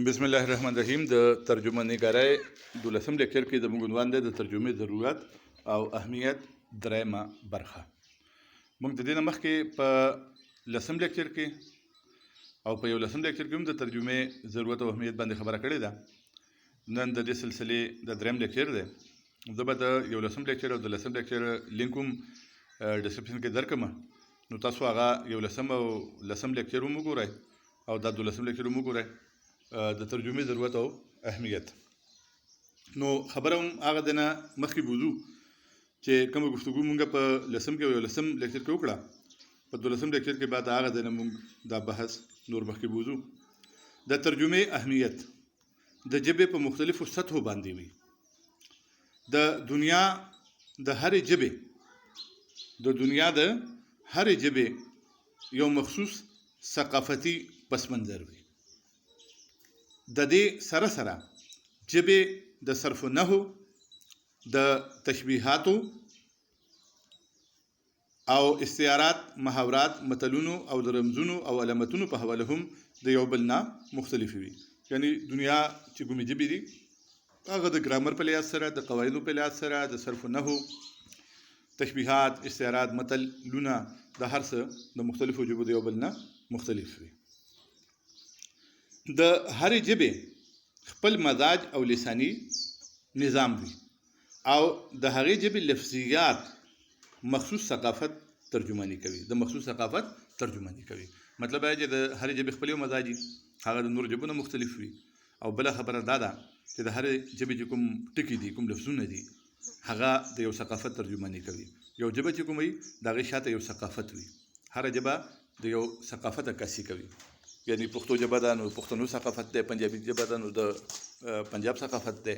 بسم الله الرحمن الرحیم. د ترجمه نګارۍ 12 لیکچر کې د موږ عنوان دی د ترجمې ضرورت او اهمیت درېمه برخه. موږ د دې نه مخکې په 10 لیکچر کې او په 11 لیکچر کې هم د ترجمې ضرورت او اهمیت باندې خبره کړې ده. نن د دې سلسلې د درېم لیکچر دی. زه به د 11 لیکچر او د 10 لیکچر لینک هم ډسکرپشن کې درکړم، نو تاسو هغه 11 او 10 لیکچر هم وګورئ او دا 12 لیکچر هم وګورئ د ترجمې ضرورت او اهمیت. نو خبره هم هغه د نه مخکې بوځو چې کومه گفتگو مونږ په 10 کې او 11 لیکچر کې وکړه، په 12 لیکچر کې بعد هغه د نه مونږ دا بحث نور مخکې بوځو. د ترجمې اهمیت د ژبې په مختلفو سطحو باندې وي. د دنیا د هرې ژبې یو مخصوص ثقافتي پس منظر وي. د دې سره سره ژبې د صرف نحو، د تشبیهاتو او استعارات، محاورات، متلونو او د رمزونو او علامتونو په حواله هم د یو بل نه مختلفې وي. یعنی دنیا چې کومې ژبې دي هغه د ګرامر په لحاظ سره، د قواعدو په لحاظ سره، د صرف نحو، تشبیهات، استعارات، متلونه د هر څه د مختلفو ژبو د یو بل نه مختلف وي. د هرې ژبې خپل مزاج او لساني نظام وي او د هغې ژبې لفظیات مخصوص ثقافت ترجماني کوي. د مخصوص ثقافت ترجماني کوي مطلب دی چې د هرې ژبې خپل یو مزاج وي، هغه د نورو ژبو نه مختلف وي. او بله خبره دا ده چې د هرې ژبې چې کوم ټکي دي، کوم لفظونه دي، هغه د یو ثقافت ترجماني کوي. یو ژبه چې کوم وي د هغې شاته یو ثقافت وي. هره ژبه د یو ثقافت عکاسي کوي. یعنی پښتو ژبه ده نو پښتنو ثقافت دی، پنجابي ژبه ده نو د پنجاب ثقافت دی،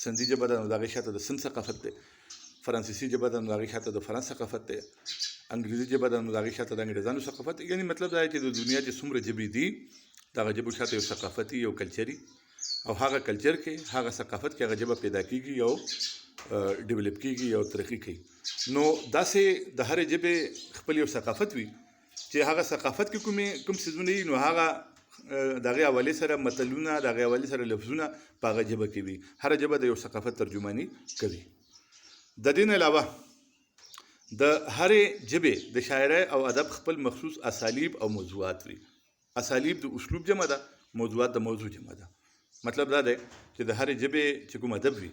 سندي ژبه ده نو د هغې شاته د سند ثقافت دی، فرانسیسي ژبه ده نو د هغې شاته د فرانس ثقافت دی، انګریزي ژبه ده نو د هغې شاته د انګریزانو ثقافت. یعنی مطلب دا دی چې د دنیا چې څومره ژبې دي د هغه ژبو شاته یو ثقافتي، یو کلچري، او هغه کلچر کې، هغه ثقافت کې هغه ژبه پیدا کېږي، یو ډیولپ کېږي، یو ترقي کوي. نو داسې د هرې ژبې خپل یو ثقافت وي چې هغه ثقافت کې کوم څیزونه وي، نو هغه د هغې حوالې سره متلونه، د هغې حوالې سره لفظونه په هغه ژبه کې وي. هره ژبه د یو ثقافت ترجماني کوي. د دې نه علاوه د هرې ژبې د شاعرۍ او ادب خپل مخصوص اسالیب او موضوعات وي. اسالیب د اسلوب جمع ده، موضوعات د موضوع جمع ده. مطلب دا دی چې د هرې ژبې چې کوم ادب وي،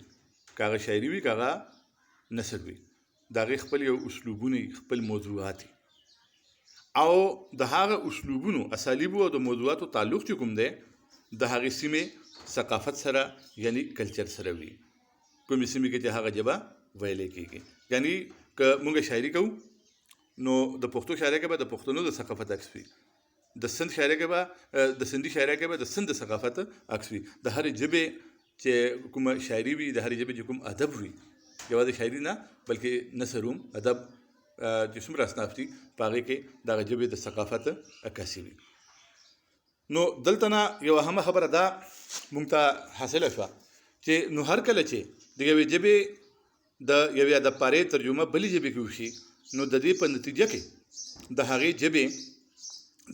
که هغه شاعري وي، که هغه نثر وي، د هغې خپل یو اسلوبونه، خپل موضوعات او د هغه اسلوبونو، اسالیبو او د موضوعاتو تعلق چې کوم دی د هغې سیمې ثقافت سره، یعنی کلچر سره وي. کومې سیمې کې چې هغه ژبه ویلی کېږي. یعنی که موږ شاعري کوو نو د پښتو شاعرۍ کې به د پښتنو د ثقافت عکس وي، د سند شاعرۍ کې به د سندي شاعرۍ کې به د سند د ثقافت عکس وي. د هرې ژبې چې کومه شاعري وي، د هرې ژبې چې کوم ادب وي، یوازې شاعري نه بلکې نثر هم، ادب چې څومره اصناف دي په هغې کې د هغه ژبې د ثقافت عکاسي وي. نو دلته نه یوه اهمه خبره دا موږ ته حاصله شوه چې نو هر کله چې د یوې ژبې د یوې ادبپارې ترجمه بلې ژبې کې وشي، نو د دې په نتیجه کې د هغې ژبې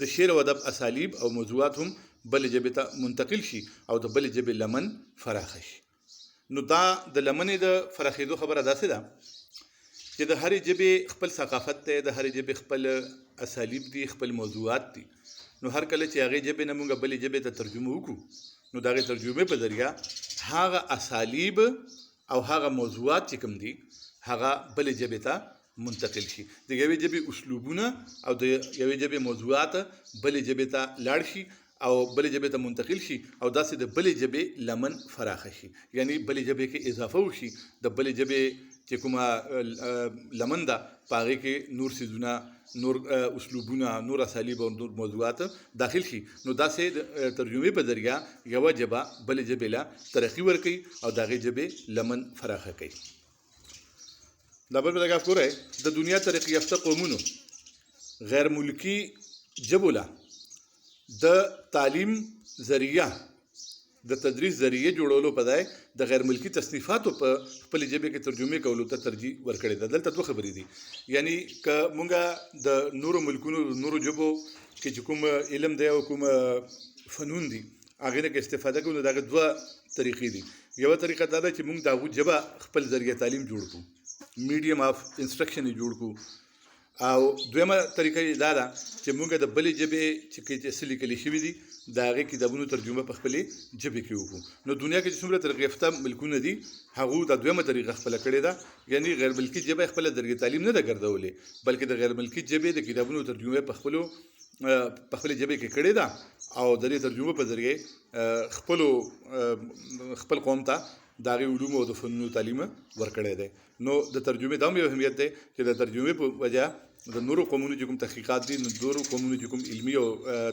د شعر او ادب اسالیب او موضوعات هم بلې ژبې ته منتقل شي او د بلې ژبې لمن فراخه شي. نو دا د لمنې د فراخېدو خبره داسې ده چې د هرې ژبې خپل ثقافت دی، د هرې ژبې خپل اسالیب دي، خپل موضوعات دي. نو هر کله چې هغې ژبې نه موږ بلې ژبې ته ترجمه وکړو، نو د هغې ترجمې په ذریعه هغه اسالیب او هغه موضوعات چې کوم دي هغه بلې ژبې ته منتقل شي. د یوې ژبې اسلوبونه او د یوې ژبې موضوعات بلې ژبې ته لاړ شي او بلې ژبې ته منتقل شي او داسې د بلې ژبې لمن فراخه شي. یعنی بلې ژبې کې اضافه وشي، د بلې ژبې چې کومه لمن ده په هغې کې نور څیزونه، نور اسلوبونه، نور اسالیب او نور موضوعات داخل شي. نو داسې د ترجمې په ذریعه یوه ژبه بلې ژبې له ترقي ورکوي او د هغې ژبې لمن فراخه کوي. دا بل په دغه ګورئ، د دنیا ترقي یافته قومونو غیر ملکي ژبو له د تعلیم ذریعه، د تدریس ذریعه جوړولو په ځای د غیر ملکي تصنیفاتو په خپلې ژبې کې ترجمې کولو ته ترجیح ورکړې ده. دلته دوه خبرې دي. یعنی که موږ د نورو ملکونو، د نورو ژبو کې چې کوم علم دی او کوم فنون دي هغې نه که استفاده کوو نو د هغه دوه طریقې دي. یوه طریقه دا ده چې موږ د هغو ژبه خپل ذریعه تعلیم جوړ کړو، میډیم آف انسټرکشن یې جوړ کړو. او دویمه طریقه یې دا ده چې موږ د بلې ژبې چې څه لیکلي شوي دي د هغې کتابونو ترجمه په خپلې ژبې کې وکړو. نو دنیا کې چې څومره ترغیفته ملکونه دي هغو دا دویمه طریقه خپله کړې ده، یعنې غیر ملکي ژبه یې خپله ذریعه تعلیم نه ده ګرځولې، بلکې د غیر ملکي ژبې د کتابونو ترجمه په خپلې ژبې کې کړې ده او د دې ترجمه په ذریعه خپل قوم ته د هغې علومو او د فنونو تعلیم ورکړی دی. نو د ترجمې دا هم یو اهمیت دی چې د ترجمې په وجه د نورو قومونو چې کوم تحقیقات دي، نورو قومونو چې کوم علمي او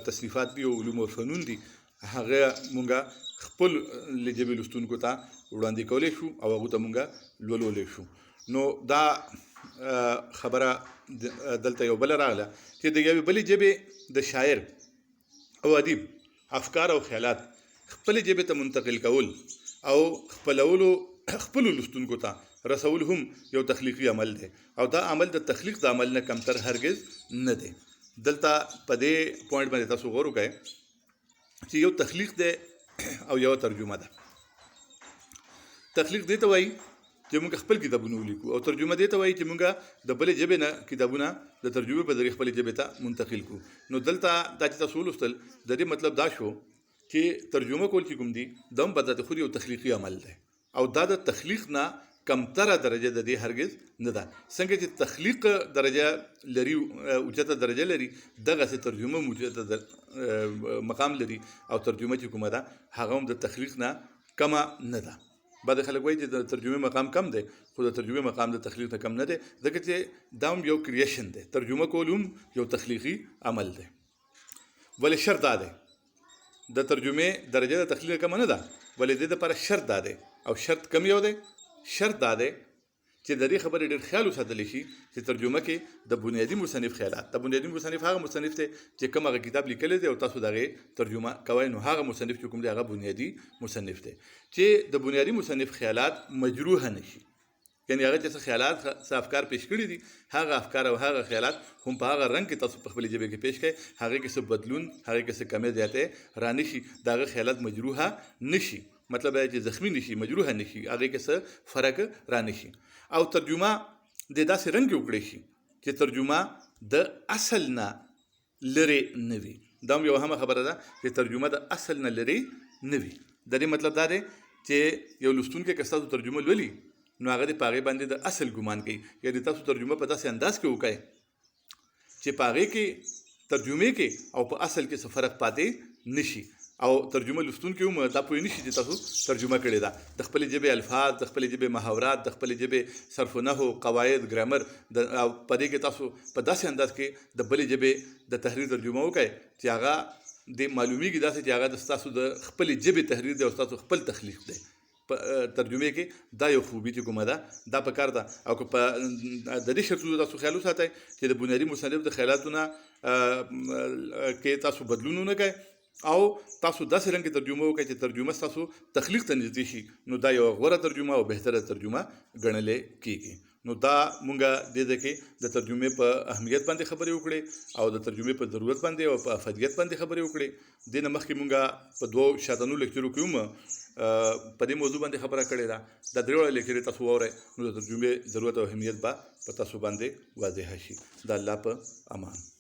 تصنیفات دي او علوم او فنون دي، هغه مونږ خپل ژبې لوستونکو ته وړاندې کولی شو او هغو ته مونږ لولولی شو. نو دا خبره دلته یو بله راغله چې د یوې بلې ژبې د شاعر او ادیب افکار او خیالات خپلې ژبې ته منتقل کول او خپلو لوستونکو ته رسول هم یو تخلیقي عمل دی او دا عمل د تخلیق د عمل نه کمتر هرگز نه دی. دلته په دې پوینټ باندې تاسو غور وکړئ چې یو تخلیق دی او یو ترجمه ده. تخلیق دې ته وایي چې موږ خپل کتابونه ولیکو او ترجمه دې ته وایي چې موږ د بلې ژبې نه کتابونه د ترجمې په ذریعه خپلې ژبې ته منتقل کړو. نو دلته دا چې تاسو ولوستل د دې مطلب دا شو چې ترجمه کول چې کوم دي دا هم په ذات خود یو تخلیقي عمل دی او دا د تخلیق نه کمتره درجه د دې هرگز نه ده. څنګه چې تخلیق درجه لري، اوچته درجه لري، دغسې ترجمه هم اوچته مقام لري او ترجمه چې کومه ده هغه هم د تخلیق نه کمه نه ده. بعضې خلک وایي چې د ترجمې مقام کم دی، خو د ترجمې مقام د تخلیق نه کم نه دی، ځکه چې دا هم یو کریشن دی. ترجمه کول هم یو تخلیقي عمل دی. ولې شرط دا دی د ترجمې درجه د تخلیق کمه نه ده، ولې دې دپاره شرط دا دی او شرط کم یو دی. شرط دا دی چې د دې خبرې ډېر خیال وساتلی شي چې ترجمه کې د بنیادي مصنف خیالات، د بنیادي مصنف هغه مصنف دی چې کوم هغه کتاب لیکلی دی او تاسو د هغې ترجمه کوئ، نو هغه مصنف چې کوم دی هغه بنیادي مصنف دی چې د بنیادي مصنف خیالات مجروحه نه شي. یعنې هغه چې څه خیالات څه افکار پیش کړي دي هغه افکار او هغه خیالات هم په هغه رنګ کې تاسو په خپلې ژبې کې پیش کړئ، هغې کې څه بدلون، هغې کې څه کمی زیاتی رانه شي، د هغه خیالات مجروحه نه شي. مطلب دا چې زخمی نشي، مجروحه نشي، هغې کې څه فرق رانه شي. او ترجمه د داسې رنګ کې وکړی شي چې ترجمه د اصل نه لرې نه وي. دا هم یو اهمه خبره ده چې ترجمه د اصل نه لرې نه وي. د دې مطلب دا دی چې یو لوستونکی که ستاسو ترجمه لولي نو هغه دې په هغې باندې د اصل ګمان کوي، یعنې تاسو ترجمه په داسې انداز کې وکړئ چې په هغې کې ترجمې کې او په اصل کې څه فرق پاتې نه شي او ترجمه لوستونکي هم دا پوه نه شي چې تاسو ترجمه کړې ده. د خپلې ژبې الفاظ، د خپلې ژبې محاورات، د خپلې ژبې صرف و نحو، قواعد، ګرامر او په دې کې تاسو په داسې انداز کې د بلې ژبې د تحریر ترجمه وکړئ چې هغه د معلومیږي داسې چې هغه د ستاسو د خپلې ژبې تحریر دی او ستاسو خپل تخلیق دی. په ترجمې کې دا یو خوبي چې کومه ده دا پکار ده. او که په د دې شرطونو تاسو خیال وساتئ چې د بنیادي مصنف د خیالاتونه کې تاسو بدلون ونه کوئ او تاسو داسې رنګ کې ترجمه وکړئ چې ترجمه ستاسو تخلیق ته نږدې شي، نو دا یوه غوره ترجمه او بهتره ترجمه ګڼلی کېږي. نو دا مونږ دې ځای کې د ترجمې په اهمیت باندې خبرې وکړې او د ترجمې په ضرورت باندې او په افادیت باندې خبرې وکړې. دې نه مخکې مونږ په 2 شاتنو لیکچرو کې هم په دې موضوع باندې خبره کړې ده. دا 3 وړه لیکچرې تاسو واورئ نو د ترجمې ضرورت او اهمیت به په تاسو باندې واضحه شي. د الله په امان.